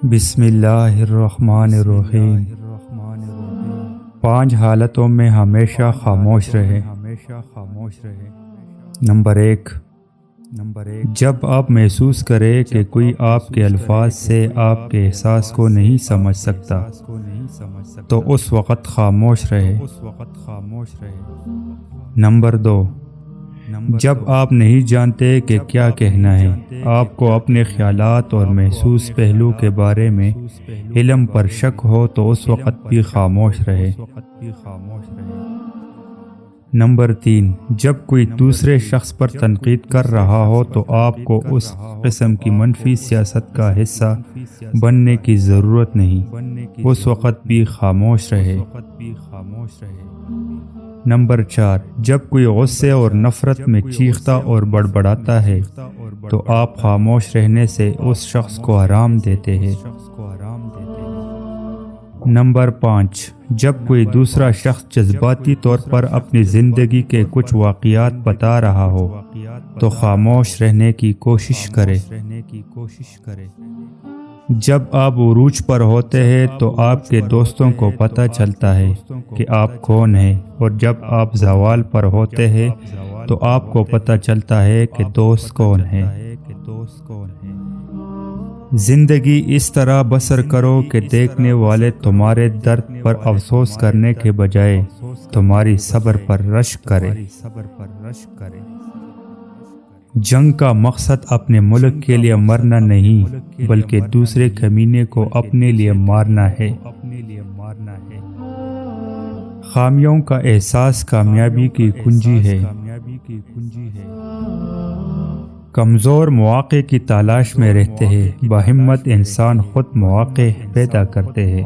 بسم اللہ الرحمن الرحیم۔ 5 حالتوں میں ہمیشہ خاموش رہے۔ نمبر 1، جب آپ محسوس کریں کہ کوئی آپ کے الفاظ سے آپ کے احساس کو نہیں سمجھ سکتا تو اس وقت خاموش رہے۔ نمبر 2، جب آپ نہیں جانتے کہ کیا کہنا ہے، آپ کو اپنے خیالات اور محسوس پہلو کے بارے میں علم پر شک ہو تو اس وقت بھی خاموش رہے۔ نمبر 3، جب کوئی دوسرے شخص پر تنقید کر رہا ہو تو آپ کو اس قسم کی منفی سیاست کا حصہ بننے کی ضرورت نہیں، اس وقت بھی خاموش رہے۔ نمبر 4، جب کوئی غصے اور نفرت میں چیختا اور بڑبڑاتا ہے تو آپ خاموش رہنے سے اس شخص کو آرام دیتے ہیں۔ نمبر 5، جب کوئی دوسرا شخص جذباتی طور پر اپنی زندگی کے کچھ واقعات بتا رہا ہو تو خاموش رہنے کی کوشش کرے۔ جب آپ عروج پر ہوتے ہیں تو آپ کے دوستوں کو پتہ چلتا ہے کہ آپ کون ہیں، اور جب آپ زوال پر ہوتے ہیں تو آپ کو پتہ چلتا ہے کہ دوست کون ہیں۔ زندگی اس طرح بسر کرو کہ دیکھنے والے تمہارے درد پر افسوس کرنے کے بجائے تمہاری صبر پر رشک کرے۔ جنگ کا مقصد اپنے ملک کے لیے مرنا نہیں بلکہ دوسرے کمینے کو اپنے لیے مارنا ہے۔ خامیوں کا احساس کامیابی کی کنجی ہے۔ کمزور مواقع کی تلاش میں رہتے ہیں، باہمت انسان خود مواقع پیدا کرتے ہیں۔